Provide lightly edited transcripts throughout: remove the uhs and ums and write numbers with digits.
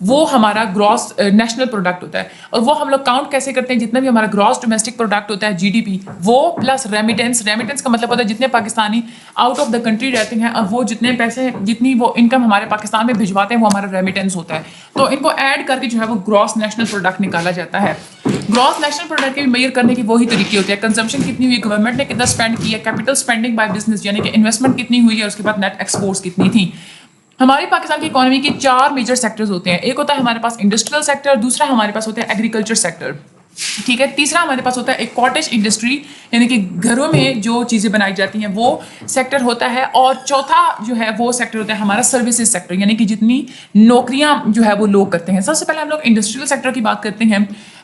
وہ ہمارا grass national product ہوتا ہے. اور وہ ہم لوگ کاؤنٹ کیسے کرتے ہیں؟ جتنا بھی ہمارا گراس ڈومیسٹک پروڈکٹ ہوتا ہے GDP, وہ پلس ریمیٹنس. ریمیٹنس کا مطلب ہوتا ہے جتنے Pakistani out of the country رہتے ہیں اور وہ جتنے پیسے جتنی وہ انکم ہمارے پاکستان میں بھجواتے ہیں وہ ہمارا ریمیٹنس ہوتا ہے. تو ان کو ایڈ کر کے جو ہے وہ گراس نیشنل پروڈکٹ نکالا جاتا ہے. گراس نیشنل پروڈکٹ کے میئر کرنے کی وہی طریقے ہوتے ہیں. کنزمپشن کتنی ہوئی, گورنمنٹ نے کتنا اسپینڈ کیا, کیپٹل اسپینڈنگ بائی بزنس یعنی کہ انویسٹمنٹ کتنی ہوئی ہے, اس کے بعد نیٹ ایکسپورٹس کتنی تھی. ہماری پاکستان کی اکانومی کے 4 میجر سیکٹرز ہوتے ہیں. ایک ہوتا ہے ہمارے پاس انڈسٹریل سیکٹر, دوسرا ہمارے پاس ہوتا ہے ایگریکلچر سیکٹر, ٹھیک ہے, تیسرا ہمارے پاس ہوتا ہے ایک کاٹیج انڈسٹری یعنی کہ گھروں میں جو چیزیں بنائی جاتی ہیں وہ سیکٹر ہوتا ہے, اور چوتھا جو ہے وہ سیکٹر ہوتا ہے ہمارا سروسز سیکٹر یعنی کہ جتنی نوکریاں جو ہے وہ لوگ کرتے ہیں. سب سے پہلے ہم لوگ انڈسٹریل سیکٹر کی بات کرتے ہیں.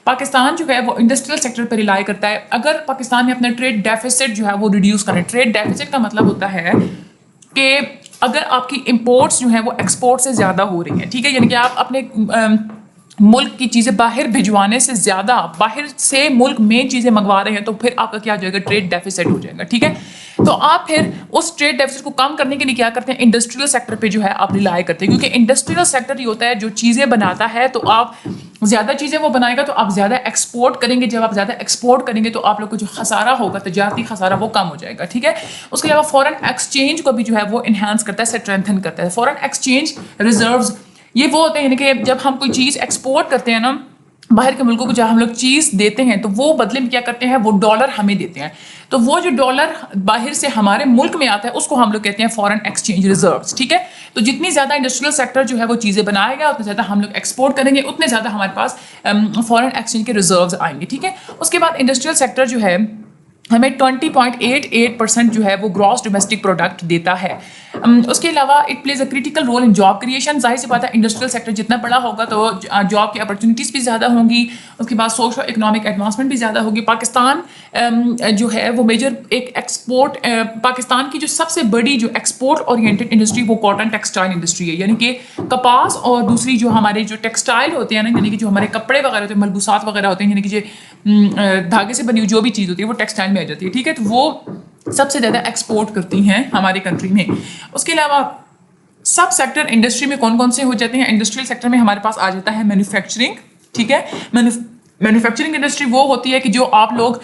پاکستان جو ہے وہ انڈسٹریل سیکٹر پہ ریلائی کرتا ہے. اگر پاکستان نے اپنا ٹریڈ ڈیفیسٹ جو ہے وہ ریڈیوس کریں, ٹریڈ ڈیفیسٹ کا مطلب ہوتا ہے کہ اگر آپ کی امپورٹس جو ہیں وہ ایکسپورٹ سے زیادہ ہو رہی ہیں, ٹھیک ہے, یعنی کہ آپ اپنے ملک کی چیزیں باہر بھجوانے سے زیادہ باہر سے ملک میں چیزیں منگوا رہے ہیں, تو پھر آپ کا کیا ہو جائے گا, ٹریڈ ڈیفیسٹ ہو جائے گا, ٹھیک ہے. تو آپ پھر اس ٹریڈ ڈیفیسٹ کو کم کرنے کے لیے کیا کرتے ہیں, انڈسٹریل سیکٹر پہ جو ہے آپ ریلائی کرتے ہیں, کیونکہ انڈسٹریل سیکٹر ہی ہوتا ہے جو چیزیں بناتا ہے. تو آپ زیادہ چیزیں وہ بنائے گا تو آپ زیادہ ایکسپورٹ کریں گے. جب آپ زیادہ ایکسپورٹ کریں گے تو آپ لوگ کو جو خسارہ ہوگا, تجارتی خسارہ, وہ کم ہو جائے گا, ٹھیک ہے. اس کے علاوہ فورن ایکسچینج کو بھی جو ہے وہ انہانس کرتا ہے, اسٹرینتھن کرتا ہے. فورن ایکسچینج ریزروز یہ وہ ہوتے ہیں یعنی کہ جب ہم کوئی چیز ایکسپورٹ کرتے ہیں نا باہر کے ملکوں کو, جب ہم لوگ چیز دیتے ہیں تو وہ بدلے میں کیا کرتے ہیں, وہ ڈالر ہمیں دیتے ہیں. تو وہ جو ڈالر باہر سے ہمارے ملک میں آتا ہے اس کو ہم لوگ کہتے ہیں فورن ایکسچینج ریزروز, ٹھیک ہے. تو جتنی زیادہ انڈسٹریل سیکٹر جو ہے وہ چیزیں بنائے گا اتنا زیادہ ہم لوگ ایکسپورٹ کریں گے, اتنے زیادہ ہمارے پاس فورن ایکسچینج کے ریزروز آئیں گے, ٹھیک ہے. اس کے بعد انڈسٹریل سیکٹر جو ہے ہمیں 20.88% جو ہے وہ گراس ڈومیسٹک پروڈکٹ دیتا ہے. اس کے علاوہ it plays a critical role in job creation. ظاہر سی بات ہے انڈسٹریل سیکٹر جتنا بڑا ہوگا تو جاب کی اپرچونیٹیز بھی زیادہ ہوں گی, اس کے بعد سوشو اکنامک ایڈوانسمنٹ بھی زیادہ ہوگی. پاکستان جو ہے وہ میجر ایک ایکسپورٹ, پاکستان کی جو سب سے بڑی جو ایکسپورٹ اورینٹڈ انڈسٹری وہ کاٹن ٹیکسٹائل انڈسٹری ہے, یعنی کہ کپاس اور دوسری جو ہمارے جو ٹیکسٹائل ہوتے ہیں نا, یعنی کہ جو ہمارے کپڑے وغیرہ ہوتے ہیں, ملبوسات وغیرہ ہوتے ہیں, یعنی کہ جو دھاگے سے بنی ہوئی جو بھی چیز ہوتی ہے وہ ٹیکسٹائل میں آ جاتی ہے, ٹھیک ہے. تو وہ سب سے زیادہ ایکسپورٹ کرتی ہیں ہماری کنٹری میں. اس کے علاوہ سب سیکٹر انڈسٹری میں کون کون سے ہو جاتے ہیں؟ انڈسٹریل سیکٹر میں ہمارے پاس آ جاتا ہے مینوفیکچرنگ, ٹھیک ہے. مینوفیکچرنگ انڈسٹری وہ ہوتی ہے کہ جو آپ لوگ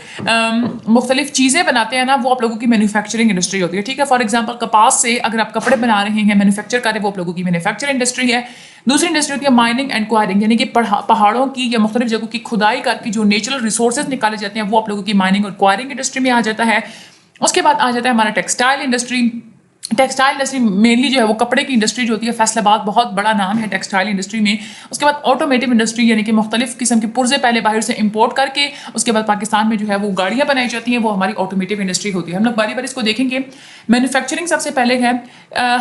مختلف چیزیں بناتے ہیں نا, وہ آپ لوگوں کی مینوفیکچرنگ انڈسٹری ہوتی ہے, ٹھیک ہے. فار ایگزامپل کپاس سے اگر آپ کپڑے بنا رہے ہیں, مینوفیکچر کر رہے ہیں, وہ آپ لوگوں کی مینوفیکچر انڈسٹری ہے. دوسری انڈسٹری ہوتی ہے مائننگ اینڈ کوائرنگ, یعنی کہ پہاڑوں کی یا مختلف جگہوں کی کھدائی کر کے جو نیچرل ریسورسز نکالے جاتے ہیں وہ آپ لوگوں کی مائننگ اور کوائرنگ انڈسٹری میں آ جاتا ہے. اس کے بعد آ جاتا ہے ہمارا textile industry. Textile industry mainly جو ہے وہ کپڑے کی انڈسٹری جو ہوتی ہے, فیصل آباد بہت بڑا نام ہے ٹیکسٹائل انڈسٹری میں. اس کے بعد آٹومیٹو انڈسٹری یعنی کہ مختلف قسم کے پرزے پہلے باہر سے امپورٹ کر کے اس کے بعد پاکستان میں جو ہے وہ گاڑیاں بنائی جاتی ہیں, وہ ہماری آٹومیٹو انڈسٹری ہوتی ہے. ہم لوگ باری باری اس کو دیکھیں گے. مینوفیکچرنگ سب سے پہلے ہے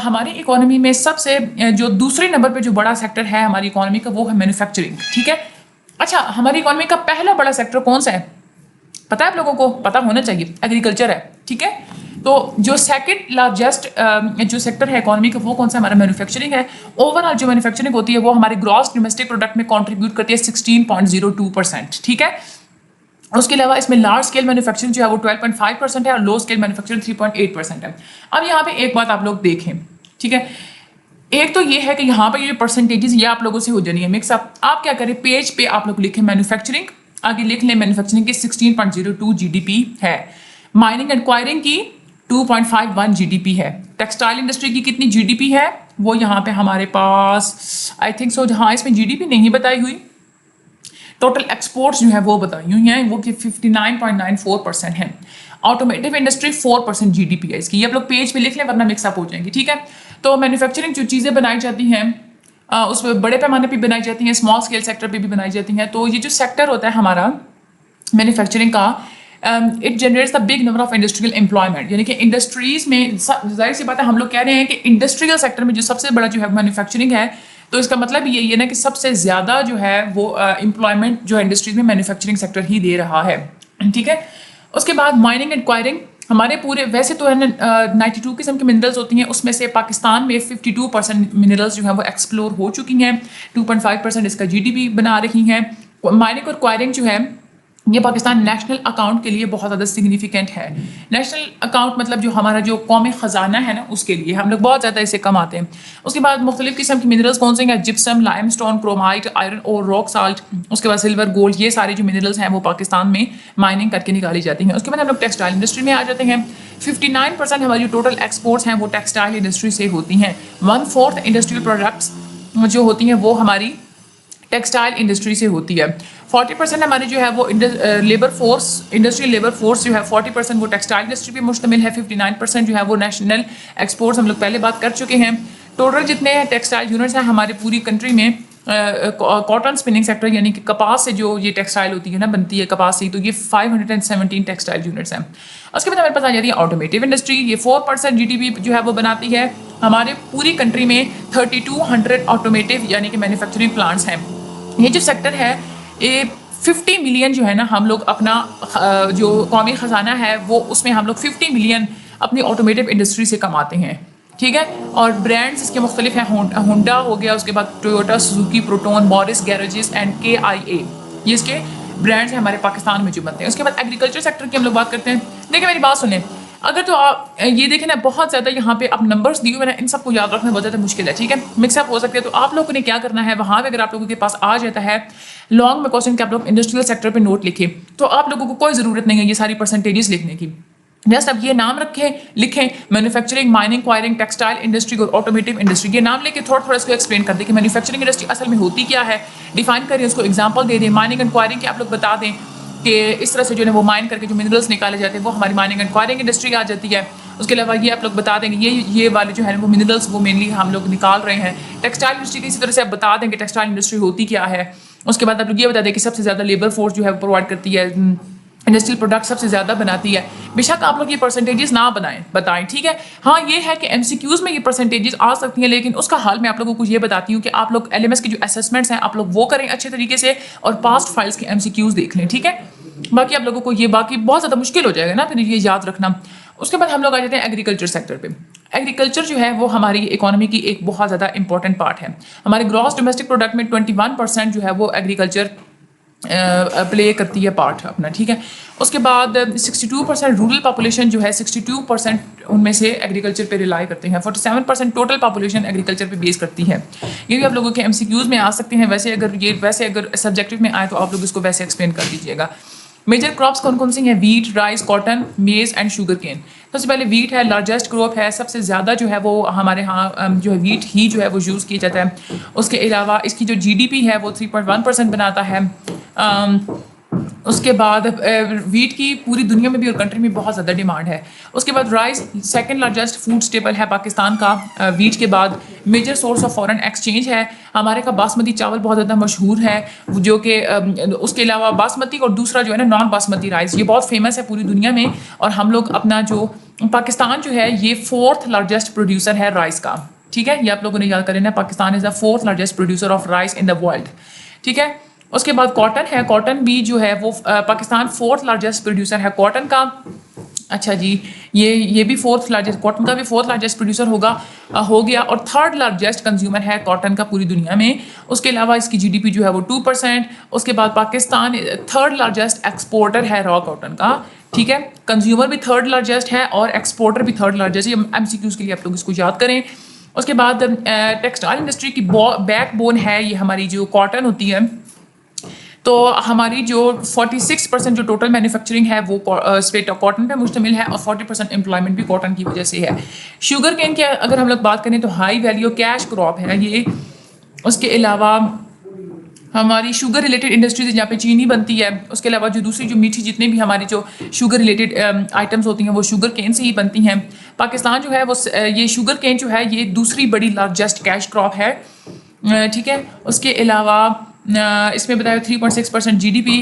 ہماری اکانومی میں سب سے جو دوسرے نمبر پہ جو بڑا سیکٹر ہے ہماری اکانومی کا وہ ہے مینوفیکچرنگ, ٹھیک ہے. اچھا, ہماری اکانومی کا پہلا بڑا سیکٹر کون سا ہے پتہ ہے آپ لوگوں کو؟ پتہ ہونا چاہیے, ایگریکلچر ہے, ٹھیک ہے. تو جو سیکنڈ لارجسٹ جو سیکٹر ہے اکانومی کا وہ کون سا؟ ہمارا مینوفیکچرنگ ہے. اوور آل جو مینوفیکچرنگ ہوتی ہے وہ ہمارے گراس ڈومیسٹک پروڈکٹ میں کنٹریبیوٹ کرتی ہے 16.02%, ٹھیک ہے. اس کے علاوہ اس میں لارج اسکیل مینوفیکچرنگ جو ہے وہ 12.5% ہے اور لو اسکیل مینوفیکچرنگ 3.8% ہے. اب یہاں پہ ایک بات آپ لوگ دیکھیں, ٹھیک ہے. ایک تو یہ ہے کہ یہاں پہ یہ پرسنٹیجز یہ آپ لوگوں سے ہو جانی ہے مکس اپ. آپ کیا کریں, پیج پہ آپ لوگ لکھیں مینوفیکچرنگ, آگے لکھ لیں مینوفیکچرنگ کی 16.02 GDP ہے. مائننگ اینڈ کوائرنگ کی 2.51 GDP ہے. ٹیکسٹائل انڈسٹری کی کتنی GDP ہے وہ یہاں پہ ہمارے پاس آئی تھنک سو, جہاں اس میں GDP نہیں بتائی ہوئی, ٹوٹل ایکسپورٹس جو ہے وہ بتائی ہوئی ہیں, وہ کہ 59.94% ہیں. آٹومیٹو انڈسٹری 4% GDP ہے اس کی. یہ آپ لوگ پیج پہ لکھ لیں ورنہ مکس اپ ہو جائیں گی, ٹھیک ہے. تو مینوفیکچرنگ جو چیزیں بنائی جاتی ہیں اس پہ بڑے پیمانے پہ بنائی جاتی ہیں, اسمال اسکیل سیکٹر پہ بھی بنائی جاتی ہیں. تو یہ جو سیکٹر ہوتا ہے ہمارا مینوفیکچرنگ کا, it generates the big number of industrial employment, یعنی کہ انڈسٹریز میں ظاہر سی بات ہے ہم لوگ کہہ رہے ہیں کہ انڈسٹریل سیکٹر میں جو سب سے بڑا جو ہے مینوفیکچرنگ ہے, تو اس کا مطلب یہی ہے نا کہ سب سے زیادہ جو ہے وہ امپلائمنٹ جو انڈسٹریز میں مینوفیکچرنگ سیکٹر ہی دے رہا ہے, ٹھیک ہے. اس کے بعد مائننگ اینڈ کوائرنگ, ہمارے پورے ویسے تو ہے 92 قسم کی منرلز ہوتی ہیں, اس میں سے پاکستان میں 52% منرلز جو ہیں وہ ایکسپلور ہو چکی ہیں, 2.5% اس کا GDP بنا رہی ہیں. مائننگ اور کوائرنگ جو ہے یہ پاکستان نیشنل اکاؤنٹ کے لیے بہت زیادہ سگنیفیکنٹ ہے. نیشنل اکاؤنٹ مطلب جو ہمارا جو قومی خزانہ ہے نا اس کے لیے ہم لوگ بہت زیادہ اسے کماتے ہیں. اس کے بعد مختلف قسم کی منرلس کون سے ہیں؟ جپسم، لائم اسٹون، کرومائٹ، آئرن اور راک سالٹ. اس کے بعد سلور، گولڈ، یہ سارے جو منرلس ہیں وہ پاکستان میں مائننگ کر کے نکالی جاتی ہیں. اس کے بعد ہم لوگ ٹیکسٹائل انڈسٹری میں آ جاتے ہیں. 59% ہماری جو ٹوٹل ایکسپورٹس ہیں وہ ٹیکسٹائل انڈسٹری سے ہوتی ہیں. 1/4 انڈسٹریل پروڈکٹس جو ہوتی ہیں وہ ہماری ٹیکسٹائل انڈسٹری سے ہوتی ہے. 40% ہماری جو ہے وہ labour force, industrial labour force جو ہے 40% وہ ٹیکسٹائل انڈسٹری پہ مشتمل ہے. 59% جو ہے وہ نیشنل ایکسپورٹس، ہم لوگ پہلے بات کر چکے ہیں. ٹوٹل جتنے ٹیکسٹائل یونٹس ہیں ہمارے پوری کنٹری میں کاٹن اسپننگ سیکٹر یعنی کہ کپاس سے جو یہ ٹیکسٹائل ہوتی ہے نا، بنتی ہے کپاس سے، تو یہ 517 ٹیکسٹائل یونٹس ہیں. اس کے بعد ہمارے پاس آ جاتی ہے آٹومیٹیو انڈسٹری. یہ 4% GDP جو ہے وہ بناتی ہے. ہمارے پوری کنٹری میں 3200 آٹومیٹیو یعنی کہ مینوفیکچرنگ پلانٹس ہیں. یہ جو سیکٹر ہے یہ 50 ملین جو ہے نا ہم لوگ اپنا جو قومی خزانہ ہے وہ اس میں ہم لوگ 50 ملین اپنی آٹومیٹیو انڈسٹری سے کماتے ہیں. ٹھیک ہے. اور برانڈس اس کے مختلف ہیں. ہونڈا ہو گیا، اس کے بعد ٹویوٹا، سوزوکی، پروٹون، مورس گیراجز اینڈ KIA، یہ اس کے برانڈس ہیں ہمارے پاکستان میں جو بنتے ہیں. اس کے بعد ایگریکلچر سیکٹر کی ہم لوگ بات کرتے ہیں. دیکھیں میری بات سنیں، اگر تو آپ یہ دیکھیں نا بہت زیادہ یہاں پہ اب نمبرز دیے ہوئے نا، ان سب کو یاد رکھنا بہت زیادہ مشکل ہے. ٹھیک ہے، مکس اپ ہو سکتے ہیں. تو آپ لوگوں نے کیا کرنا ہے، وہاں پہ اگر آپ لوگوں کے پاس آ جاتا ہے لانگ میں کوشچن کہ آپ لوگ انڈسٹریل سیکٹر پہ نوٹ لکھیں، تو آپ لوگوں کو کوئی ضرورت نہیں ہے یہ ساری پرسنٹیجز لکھنے کی. جسٹ اب یہ نام لکھیں مینوفیکچرنگ، مائننگ، کوائرنگ، ٹیکسٹائل انڈسٹری اور آٹومیٹیو انڈسٹری. یہ نام لے کے تھوڑا اس کو ایکسپلین کر دیں کہ مینوفیکچرنگ انڈسٹری اصل میں ہوتی کیا ہے، ڈیفائن کریں، اس کو ایگزامپل دے دیں. مائننگ اینڈ کوائرنگ کی آپ لوگ بتا دیں کہ اس طرح سے جو ہے وہ مائن کر کے جو منرلس نکالے جاتے ہیں وہ ہماری مائننگ اینڈ کوائرنگ انڈسٹری آ جاتی ہے. اس کے علاوہ یہ آپ لوگ بتا دیں گے یہ والے جو ہے وہ منرلس وہ مینلی ہم لوگ نکال رہے ہیں. ٹیکسٹائل انڈسٹری کی اسی طرح سے آپ بتا دیں کہ ٹیکسٹائل انڈسٹری ہوتی کیا ہے. اس کے بعد آپ لوگ یہ بتا دیں کہ سب سے زیادہ لیبر فورس جو ہے وہ پرووائڈ کرتی ہے، انڈسٹریل پروڈکٹ سب سے زیادہ بناتی ہے. بے شک آپ لوگ یہ پرسنٹیجز نہ بتائیں. ٹھیک ہے. ہاں یہ ہے کہ MCQs میں یہ پرسنٹیجز آ سکتی ہیں، لیکن اس کا حل میں آپ لوگوں کو یہ بتاتی ہوں کہ آپ لوگ LMS کی جو اسسمنٹس ہیں آپ لوگ وہ کریں اچھے طریقے سے، اور پاسٹ فائلس کے MCQs دیکھ لیں. ٹھیک ہے. باقی آپ لوگوں کو یہ باقی بہت زیادہ مشکل ہو جائے گا نا پھر یہ یاد رکھنا. اس کے بعد ہم لوگ آ جاتے ہیں ایگریکلچر سیکٹر پہ. ایگریکلچر جو ہے وہ ہماری اکانومی کی ایک بہت زیادہ امپورٹنٹ پارٹ ہے. ہمارے گراس ڈومیسٹک پروڈکٹ میں 21% جو ہے وہ ایگریکلچر پلے کرتی ہے پارٹ اپنا. ٹھیک ہے. اس کے بعد 62% رورل پاپولیشن جو ہے 62% ان میں سے ایگریکلچر پہ ریلائی کرتے ہیں. 47% ٹوٹل پاپولیشن ایگریکلچر پہ بیس کرتی ہے. یہ بھی آپ لوگوں کے MCQs میں آ سکتے ہیں. ویسے اگر سبجیکٹو میں آئے تو آپ لوگ اس کو ویسے ایکسپلین کر دیجیے گا. میجر کراپس کون سی ہیں؟ ویٹ، رائس، کاٹن، میز اینڈ شوگر کین. سب سے پہلے ویٹ ہے، لارجسٹ کراپ ہے. سب سے زیادہ جو ہے وہ ہمارے ہاں جو ہے ویٹ ہی جو ہے وہ یوز کیا جاتا ہے. اس کے علاوہ اس کی جو GDP ہے وہ 3.1% بناتا ہے. اس کے بعد ویٹ کی پوری دنیا میں بھی اور کنٹری میں بہت زیادہ ڈیمانڈ ہے. اس کے بعد rice second largest food staple ہے پاکستان کا ویٹ کے بعد. Major source of foreign exchange ہے. ہمارے کا باسمتی چاول بہت زیادہ مشہور ہے، جو کہ اس کے علاوہ باسمتی اور دوسرا جو ہے نا نان باسمتی رائس یہ بہت فیمس ہے پوری دنیا میں. اور ہم لوگ اپنا جو پاکستان جو ہے یہ 4th لارجسٹ پروڈیوسر ہے رائس کا. ٹھیک ہے. یہ آپ لوگوں نے یاد کرنا ہے، پاکستان از دا 4th largest producer of rice in the world. ٹھیک ہے. اس کے بعد کاٹن ہے. کاٹن بھی جو ہے وہ پاکستان 4th لارجسٹ پروڈیوسر ہے کاٹن کا. اچھا جی، یہ بھی 4th لارجسٹ، کاٹن کا بھی 4th لارجسٹ پروڈیوسر ہو گیا. اور 3rd لارجسٹ کنزیومر ہے کاٹن کا پوری دنیا میں. اس کے علاوہ اس کی GDP جو ہے وہ 2%. اس کے بعد پاکستان 3rd لارجسٹ ایکسپورٹر ہے را کاٹن کا. ٹھیک ہے. کنزیومر بھی 3rd لارجسٹ ہے اور ایکسپورٹر بھی 3rd لارجسٹ ہے. MCQs کے لیے آپ لوگ اس کو یاد کریں. اس کے بعد ٹیکسٹائل انڈسٹری کی بیک بون ہے یہ ہماری جو کاٹن ہوتی ہے. تو ہماری جو 46% جو ٹوٹل مینوفیکچرنگ ہے وہ کاٹن پہ مشتمل ہے، اور 40% امپلائمنٹ بھی کاٹن کی وجہ سے ہے. شوگر کین کی اگر ہم لوگ بات کریں تو ہائی ویلیو کیش کراپ ہے یہ. اس کے علاوہ ہماری شوگر ریلیٹڈ انڈسٹریز جہاں پہ چینی بنتی ہے. اس کے علاوہ جو دوسری جو میٹھی جتنے بھی ہماری جو شوگر ریلیٹڈ آئٹمس ہوتی ہیں وہ شوگر کین سے ہی بنتی ہیں. پاکستان جو ہے وہ یہ شوگر کین جو ہے یہ دوسری بڑی لارجسٹ کیش کراپ ہے. ٹھیک ہے. اس کے علاوہ اس میں بتایا 3.6% GDP.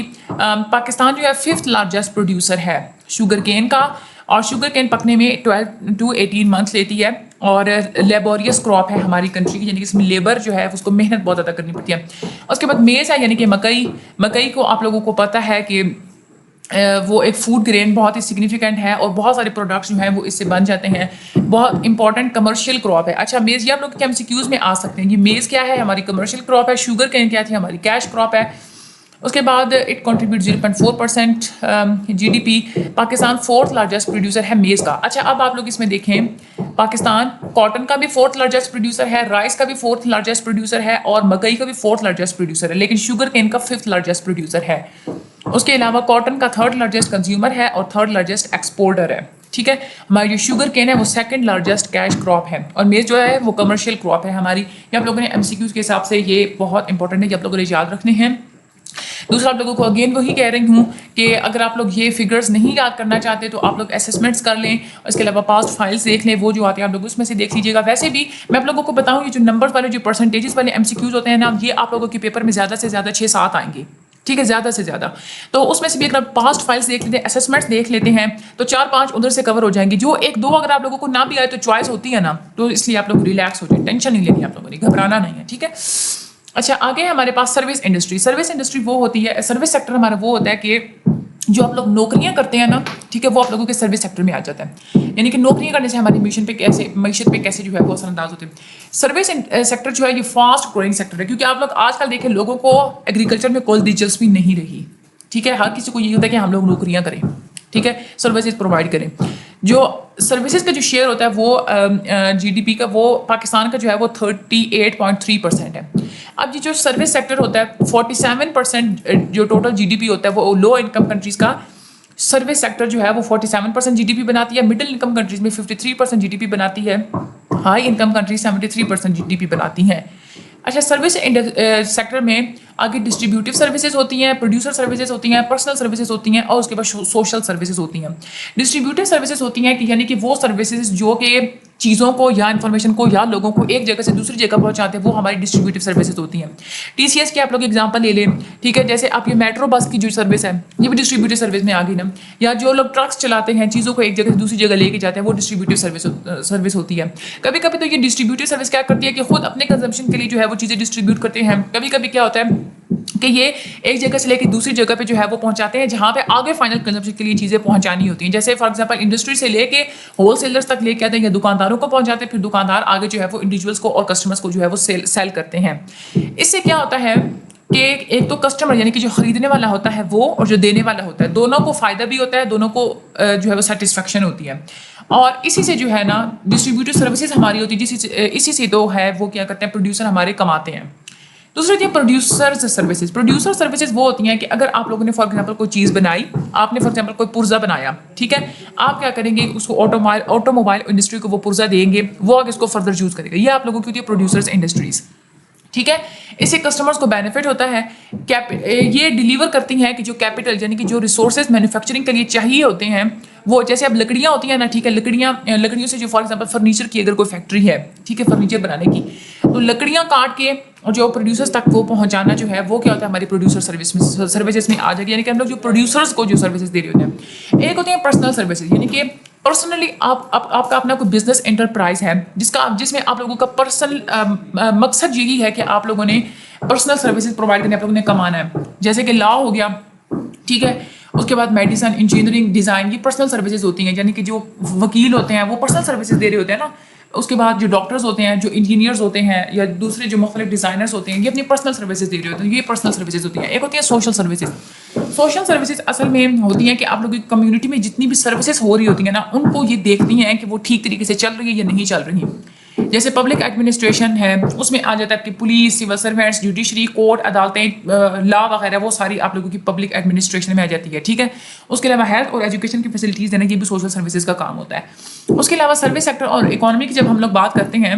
پاکستان جو ہے 5th لارجسٹ پروڈیوسر ہے شوگر کین کا. اور شوگر کین پکنے میں 12 to 18 months لیتی ہے. اور لیبوریس کراپ ہے ہماری کنٹری کی، یعنی کہ اس میں لیبر جو ہے اس کو محنت بہت زیادہ کرنی پڑتی ہے. اس کے بعد میز ہے یعنی کہ مکئی کو آپ لوگوں کو پتہ ہے کہ وہ ایک فوڈ گرین بہت ہی سگنیفیکنٹ ہے، اور بہت سارے پروڈکٹس جو ہیں وہ اس سے بن جاتے ہیں. بہت امپورٹنٹ کمرشل کراپ ہے. اچھا میز یہ آپ لوگ کے MCQs میں آ سکتے ہیں. یہ میز کیا ہے؟ ہماری کمرشل کراپ ہے. شوگر کین کیا تھی؟ ہماری کیش کراپ ہے. اس کے بعد it contribute 0.4% GDP. Pakistan 4th largest producer ہے میز کا. اچھا اب آپ لوگ اس میں دیکھیں پاکستان کاٹن کا بھی 4th لارجسٹ پروڈیوسر ہے, رائس کا بھی 4th لارجسٹ پروڈیوسر ہے, اور مکئی کا بھی 4th لارجسٹ پروڈیوسر ہے, لیکن شوگر کین کا 5th لارجسٹ پروڈیوسر ہے. اس کے علاوہ کاٹن کا 3rd لارجسٹ کنزیومر ہے اور 3rd لارجسٹ ایکسپورٹر ہے. ٹھیک ہے, ہماری جو شوگر کین ہے وہ 2nd لارجسٹ کیش کراپ ہے, اور میز جو ہے وہ کمرشیل کراپ ہے ہماری. یہ آپ لوگوں نے MCQs کے حساب سے یہ بہت انپورٹنٹ ہے کہ آپ لوگوں نے یاد رکھنے ہیں. دوسرا آپ لوگوں کو اگین وہی کہہ رہی ہوں کہ اگر آپ لوگ یہ فگرز نہیں یاد کرنا چاہتے تو آپ لوگ اسسمنٹس کر لیں, اس کے علاوہ پاسٹ فائلس دیکھ لیں, وہ جو آتے ہیں آپ لوگ اس میں سے دیکھ لیجیے گا. ویسے بھی میں آپ لوگوں کو بتاؤں یہ جو نمبر والے جو پرسنٹیجز والے MCQs ہوتے ہیں نا, یہ آپ لوگوں کے پیپر میں زیادہ سے زیادہ 6-7 آئیں گے. ٹھیک ہے, زیادہ سے زیادہ. تو اس میں سے بھی اگر پاسٹ فائلس دیکھ لیتے ہیں, اسسمنٹس دیکھ لیتے ہیں, تو 4-5 ادھر سے کور ہو جائیں گے. جو 1-2 اگر آپ لوگوں کو نہ بھی آئے تو چوائس ہوتی ہے نا, تو اس لیے آپ لوگ ریلیکس ہو جائیں, ٹینشن نہیں لینی, آپ لوگوں نے گھبرانا نہیں ہے. ٹھیک ہے. اچھا آگے ہمارے پاس سروس انڈسٹری. سروس انڈسٹری وہ ہوتی ہے, سروس سیکٹر ہمارا وہ ہوتا ہے کہ جو آپ لوگ نوکریاں کرتے ہیں نا, ٹھیک ہے, وہ آپ لوگوں کے سروس سیکٹر میں آ جاتا ہے. یعنی کہ نوکریاں کرنے سے ہماری معیشت پہ کیسے جو ہے وہ اثر انداز ہوتے ہیں. سروس سیکٹر جو ہے یہ فاسٹ گروئنگ سیکٹر ہے, کیونکہ آپ لوگ آج کل دیکھیں لوگوں کو ایگریکلچر میں کوئی دلچسپی نہیں رہی. ٹھیک ہے, ہر کسی کو یہ ہوتا ہے کہ ہم لوگ نوکریاں کریں, ٹھیک ہے, سروسز پرووائڈ کریں. جو سروسز کا جو شیئر ہوتا ہے وہ GDP کا, وہ پاکستان کا جو ہے وہ 38.3% ہے. اب یہ جو سروس سیکٹر ہوتا ہے 47% جو ٹوٹل GDP ہوتا ہے وہ لو انکم کنٹریز کا سروس سیکٹر جو ہے وہ 47% GDP بناتی ہے. مڈل انکم کنٹریز میں 53% GDP بناتی ہے. ہائی انکم کنٹریز 73% GDP بناتی ہیں. اچھا سروس سیکٹر میں آگے ڈسٹریبیوٹیو سروسز ہوتی ہیں, پروڈیوسر سروسز ہوتی ہیں, پرسنل سروسز ہوتی ہیں, اور اس کے بعد سوشل سروسز ہوتی ہیں. ڈسٹریبیوٹیو سروسز ہوتی ہیں کہ یعنی کہ وہ سروسز جو کہ چیزوں کو یا انفارمیشن کو یا لوگوں کو ایک جگہ سے دوسری جگہ پہنچاتے ہیں, وہ ہماری ڈسٹریبیوٹیو سروسز ہوتی ہیں. TCS کی آپ لوگ ایگزامپل لے لیں, ٹھیک ہے, جیسے آپ یہ میٹرو بس کی جو سروس ہے یہ بھی ڈسٹریبیوٹیو سروس میں آ گئی نا, یا جو لوگ ٹرکس چلاتے ہیں چیزوں کو ایک جگہ سے دوسری جگہ لے کے جاتے ہیں, وہ ڈسٹریبیوٹیو سروس ہوتی ہے. کبھی کبھی تو یہ ڈسٹریبیوٹیو سروس کیا کرتی ہے کہ خود اپنے کنزمپشن کے لیے جو ہے وہ چیزیں ڈسٹریبیوٹ کرتے ہیں. کبھی کبھی کیا ہوتا ہے کہ یہ ایک جگہ سے لے کے دوسری جگہ پہ جو ہے وہ پہنچاتے ہیں جہاں پہ آگے فائنل کنزمپشن کے لیے چیزیں پہنچانی ہوتی ہیں. جیسے فار ایگزامپل انڈسٹری سے لے کے ہول سیلرز تک لے کے آتے ہیں یا دکانداروں کو پہنچاتے ہیں, پھر دکاندار آگے جو ہے وہ انڈیویجولس کو اور کسٹمرز کو جو ہے وہ سیل کرتے ہیں. اس سے کیا ہوتا ہے کہ ایک تو کسٹمر یعنی کہ جو خریدنے والا ہوتا ہے وہ, اور جو دینے والا ہوتا ہے, دونوں کو فائدہ بھی ہوتا ہے, دونوں کو جو ہے وہ سیٹسفیکشن ہوتی ہے. اور اسی سے جو ہے نا ڈسٹریبیوٹیو سروسز ہماری ہوتی ہے, اسی سے تو ہے وہ کیا کرتے ہیں پروڈیوسر ہمارے کماتے ہیں. دوسری ہوتی ہے پروڈیوسر سروسز. پروڈیوسر سروسز وہ ہوتی ہیں کہ اگر آپ لوگوں نے فار ایگزامپل کوئی چیز بنائی, آپ نے فار ایگزامپل کوئی پرزہ بنایا, ٹھیک ہے, آپ کیا کریں گے اس کو آٹو موبائل انڈسٹری کو وہ پرزہ دیں گے, وہ آگے اس کو فردر یوز کرے گا. یہ آپ لوگوں کی ہوتی ہے پروڈیوسرز انڈسٹریز. ٹھیک ہے, اس سے کسٹمرز کو بینیفٹ ہوتا ہے. یہ ڈیلیور کرتی ہیں کہ جو کیپٹل یعنی کہ جو ریسورسز مینوفیکچرنگ کے لیے چاہیے ہوتے ہیں, وہ جیسے اب لکڑیاں ہوتی ہیں نا, ٹھیک ہے, لکڑیوں سے جو فار ایگزامپل فرنیچر کی اگر کوئی فیکٹری ہے, ٹھیک ہے, فرنیچر بنانے کی, تو لکڑیاں کاٹ کے جو پروڈیوسرز تک وہ پہنچانا جو ہے وہ کیا ہوتا ہے ہماری پروڈیوسر سروسز میں آ جائے گی. یعنی کہ ہم لوگ جو پروڈیوسرز کو جو سروسز دے رہے ہوتے ہیں. ایک ہوتی ہیں پرسنل سروسز, یعنی کہ پرسنلی آپ کا اپنا کوئی بزنس انٹرپرائز ہے جس میں آپ لوگوں کا پرسنل مقصد یہی ہے کہ آپ لوگوں نے پرسنل سروسز پرووائڈ کرنے, آپ لوگوں نے کمانا ہے. جیسے کہ لا ہو گیا, ٹھیک ہے, اس کے بعد میڈیسن, انجینئرنگ, ڈیزائن, یہ پرسنل سروسز ہوتی ہیں. یعنی کہ جو وکیل ہوتے ہیں وہ پرسنل سروسز دے رہے ہوتے ہیں نا. اس کے بعد جو ڈاکٹرز ہوتے ہیں, جو انجینئرز ہوتے ہیں, یا دوسرے جو مختلف ڈیزائنرز ہوتے ہیں, یہ اپنی پرسنل سروسز دے رہے ہوتے ہیں. یہ پرسنل سروسز ہوتی ہیں. ایک ہوتی ہے سوشل سروسز. سوشل سروسز اصل میں ہوتی ہیں کہ آپ لوگوں کی کمیونٹی میں جتنی بھی سروسز ہو رہی ہوتی ہیں نا, ان کو یہ دیکھتی ہیں کہ وہ ٹھیک طریقے سے چل رہی ہے یا نہیں چل رہی. جیسے پبلک ایڈمنسٹریشن ہے, اس میں آ جاتا ہے کہ police, civil servants, judiciary, court, عدالتیں, لا وغیرہ, وہ ساری آپ لوگوں کی پبلک ایڈمنسٹریشن میں آ جاتی ہے. ٹھیک ہے. اس کے علاوہ ہیلتھ اور ایجوکیشن کی فیسلٹیز دینا, یہ بھی سوشل سروسز کا کام ہوتا ہے. اس کے علاوہ سروس سیکٹر اور اکانومی کی جب ہم لوگ بات کرتے ہیں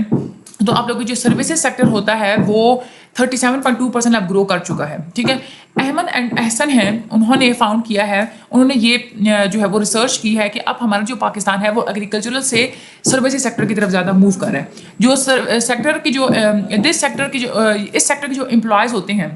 تو آپ لوگوں کی جو سروسز سیکٹر ہوتا ہے وہ 37.2% اب گرو کر چکا ہے. ٹھیک ہے. احمد اینڈ احسن ہیں, انہوں نے فاؤنڈ کیا ہے, انہوں نے یہ جو ہے وہ ریسرچ کی ہے کہ اب ہمارا جو پاکستان ہے وہ ایگریکلچرل سے سروسز سیکٹر کی طرف زیادہ موو کر رہا ہے. جو سیکٹر کی جو اس سیکٹر کے جو امپلائز ہوتے ہیں,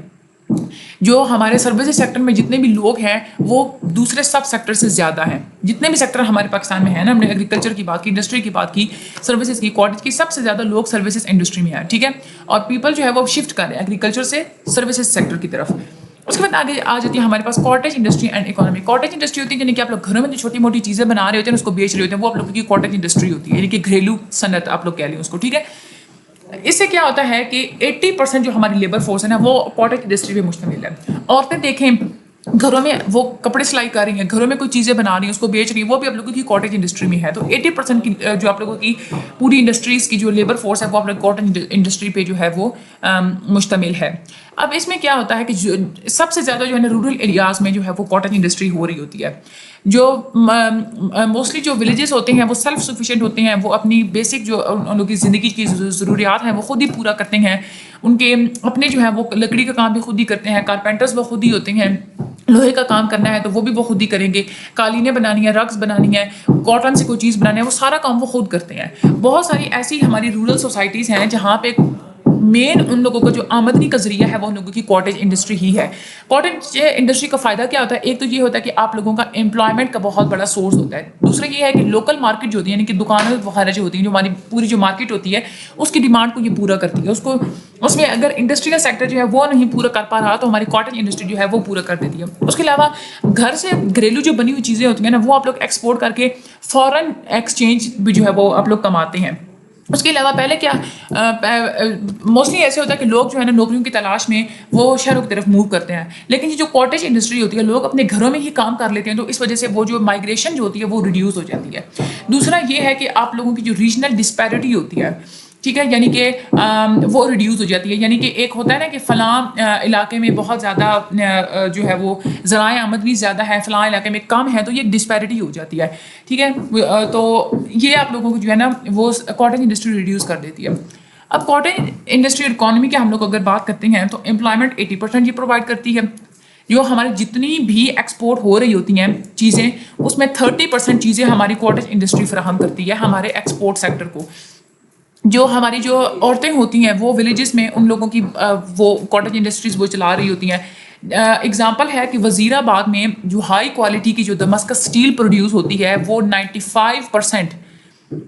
جو ہمارے سروسز سیکٹر میں جتنے بھی لوگ ہیں وہ دوسرے سب سیکٹر سے زیادہ ہیں. جتنے بھی سیکٹر ہمارے پاکستان میں ہیں نا, ہم نے ایگریکلچر کی بات کی, انڈسٹری کی بات کی, سروسز کی, کاٹیج کی, سب سے زیادہ لوگ سروسز انڈسٹری میں ہیں. ٹھیک ہے. اور پیپل جو ہے وہ شفٹ کر رہے ہیں ایگریکلچر سے سروسز سیکٹر کی طرف. اس کے بعد آگے آ جاتی ہے ہمارے پاس cottage industry and economy. Cottage industry ہوتی ہے یعنی کہ آپ لوگ گھروں میں جو چھوٹی موٹی چیزیں بنا رہے ہوتے ہیں اس کو بیچ رہے ہوتے ہیں, وہ آپ لوگوں کی کاٹیج انڈسٹری ہوتی ہے, یعنی کہ گھریلو صنعت آپ لوگ کہہ لیں اس کو. ٹھیک ہے. اس سے کیا ہوتا ہے کہ 80% جو ہماری لیبر فورس ہے نا وہ کاٹیج انڈسٹری پہ مشتمل ہے. عورتیں دیکھیں گھروں میں وہ کپڑے سلائی کر رہی ہیں, گھروں میں کوئی چیزیں بنا رہی ہیں, اس کو بیچ رہی ہیں, وہ بھی آپ لوگوں کی کاٹیج انڈسٹری میں ہے. تو 80% کی جو آپ لوگوں کی پوری انڈسٹریز کی جو لیبر فورس ہے وہ آپ لوگ کاٹیج انڈسٹری پہ جو ہے وہ مشتمل ہے. اب اس میں کیا ہوتا ہے کہ سب سے زیادہ جو ہے نا رورل ایریاز میں جو ہے وہ کاٹیج انڈسٹری ہو رہی ہوتی ہے. جو موسٹلی جو ولیجز ہوتے ہیں وہ سیلف سفیشینٹ ہوتے ہیں, وہ اپنی بیسک جو ان لوگوں کی زندگی کی ضروریات ہیں وہ خود ہی پورا کرتے ہیں. ان کے اپنے جو ہے وہ لکڑی کا کام بھی خود ہی کرتے ہیں, کارپینٹرز وہ خود ہی ہوتے ہیں, لوہے کا کام کرنا ہے تو وہ بھی وہ خود ہی کریں گے, قالینیں بنانی ہیں, رگز بنانی ہے, کاٹن سے کوئی چیز بنانی ہے, وہ سارا کام وہ خود کرتے ہیں. بہت ساری ایسی ہماری رورل سوسائٹیز ہیں جہاں پہ مین ان لوگوں کا جو آمدنی کا ذریعہ ہے وہ ان لوگوں کی کاٹیج انڈسٹری ہی ہے. کاٹیج انڈسٹری کا فائدہ کیا ہوتا ہے؟ ایک تو یہ ہوتا ہے کہ آپ لوگوں کا امپلائمنٹ کا بہت بڑا سورس ہوتا ہے. دوسرا یہ ہے کہ لوکل مارکیٹ جو ہوتی ہے یعنی کہ دکانیں وغیرہ جو ہوتی ہیں, جو ہماری پوری جو مارکیٹ ہوتی ہے اس کی ڈیمانڈ کو یہ پورا کرتی ہے. اس میں اگر انڈسٹریل سیکٹر جو ہے وہ نہیں پورا کر پا رہا تو ہماری کاٹیج انڈسٹری جو ہے وہ پورا کر دیتی ہے. اس کے علاوہ گھر سے گھریلو جو بنی ہوئی چیزیں ہوتی ہیں نا وہ آپ لوگ ایکسپورٹ کر کے فورن ایکسچینج بھی جو ہے وہ آپ لوگ کماتے ہیں. اس کے علاوہ پہلے کیا موسٹلی ایسے ہوتا ہے کہ لوگ جو ہے نا نوکریوں کی تلاش میں وہ شہروں کی طرف موو کرتے ہیں, لیکن یہ جو کاٹیج انڈسٹری ہوتی ہے لوگ اپنے گھروں میں ہی کام کر لیتے ہیں, تو اس وجہ سے وہ جو مائگریشن جو ہوتی ہے وہ ریڈیوس ہو جاتی ہے. دوسرا یہ ہے کہ آپ لوگوں کی جو ریجنل ڈسپیرٹی ہوتی ہے, ٹھیک ہے, یعنی کہ وہ ریڈیوس ہو جاتی ہے. یعنی کہ ایک ہوتا ہے نا کہ فلاں علاقے میں بہت زیادہ جو ہے وہ ذرائع آمدنی زیادہ ہے, فلاں علاقے میں کم ہے, تو یہ ڈسپیرٹی ہو جاتی ہے, ٹھیک ہے. تو یہ آپ لوگوں کو جو ہے نا وہ کاٹیج انڈسٹری ریڈیوس کر دیتی ہے. اب کاٹیج انڈسٹری اور اکانومی کی ہم لوگ اگر بات کرتے ہیں تو امپلائمنٹ 80% یہ پرووائڈ کرتی ہے. جو ہماری جتنی بھی ایکسپورٹ ہو رہی ہوتی ہیں چیزیں اس میں 30% چیزیں ہماری کاٹیج انڈسٹری فراہم کرتی ہے ہمارے ایکسپورٹ سیکٹر کو. جو ہماری جو عورتیں ہوتی ہیں وہ ولیجز میں ان لوگوں کی وہ کاٹیج انڈسٹریز وہ چلا رہی ہوتی ہیں. اگزامپل ہے کہ وزیر آباد میں جو ہائی کوالٹی کی جو دمسکس اسٹیل پروڈیوس ہوتی ہے وہ 95%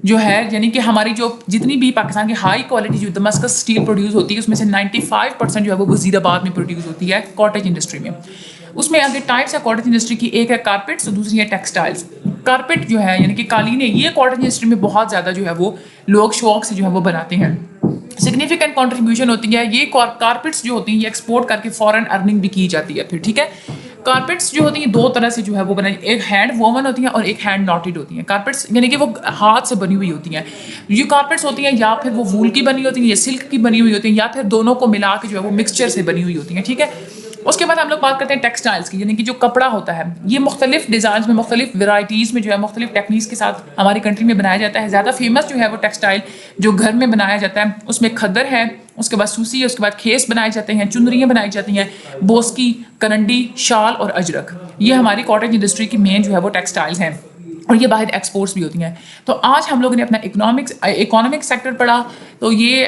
جو ہے, یعنی کہ ہماری جو جتنی بھی پاکستان کی ہائی کوالٹی جو دمسکس اسٹیل پروڈیوس ہوتی ہے اس میں سے 95% جو ہے وہ وزیر آباد میں پروڈیوس ہوتی ہے کاٹیج انڈسٹری میں. اس میں اگر ٹائپس ہے کاٹیج انڈسٹری کی, ایک ہے کارپیٹس اور دوسری ہے ٹیکسٹائلس. کارپیٹ جو ہے یعنی کہ قالینیں, یہ کاٹیج انڈسٹری میں بہت زیادہ جو ہے وہ لوگ شوق سے جو ہے وہ بناتے ہیں. سگنیفیکنٹ کنٹریبیوشن ہوتی ہے. یہ کارپیٹس جو ہوتی ہیں یہ ایکسپورٹ کر کے فورن ارننگ بھی کی جاتی ہے پھر, ٹھیک ہے. کارپیٹس جو ہوتی ہیں دو طرح سے جو ہے وہ بنائی, ایک ہینڈ وومن ہوتی ہیں اور ایک ہینڈ ناٹڈ ہوتی ہیں. کارپیٹس یعنی کہ وہ ہاتھ سے بنی ہوئی ہوتی ہیں. یہ کارپیٹس ہوتی ہیں یا پھر وہ وول کی بنی ہوتی ہیں یا سلک کی بنی ہوئی ہوتی ہیں یا پھر دونوں کو ملا کے جو ہے وہ مکسچر سے بنی ہوئی ہوتی ہیں, ٹھیک ہے. اس کے بعد ہم لوگ بات کرتے ہیں ٹیکسٹائلس کی, یعنی کہ جو کپڑا ہوتا ہے یہ مختلف ڈیزائنس میں مختلف ورائٹیز میں جو ہے مختلف ٹیکنیکس کے ساتھ ہماری کنٹری میں بنایا جاتا ہے. زیادہ فیمس جو ہے وہ ٹیکسٹائل جو گھر میں بنایا جاتا ہے اس میں کھدر ہے, اس کے بعد سوسی ہے, اس کے بعد کھیس بنائے جاتے ہیں, چنریاں بنائی جاتی ہیں, بوسکی, کننڈی, شال اور اجرک. یہ ہماری کاٹیج انڈسٹری کی مین جو ہے وہ ٹیکسٹائلز ہیں اور یہ باہر ایکسپورٹس بھی ہوتی ہیں. تو آج ہم لوگوں نے اپنا اکانومک سیکٹر پڑھا, تو یہ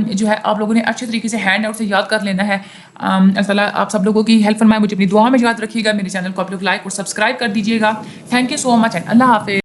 جو ہے آپ لوگوں نے اچھے طریقے سے ہینڈ آؤٹ سے یاد کر لینا ہے. اللہ تعالیٰ آپ سب لوگوں کی ہیلپ فرمائے, مجھے اپنی دعا میں یاد رکھیے گا. میرے چینل کو آپ لوگ لائک اور سبسکرائب کر دیجیے گا. Thank you so much and Allah حافظ.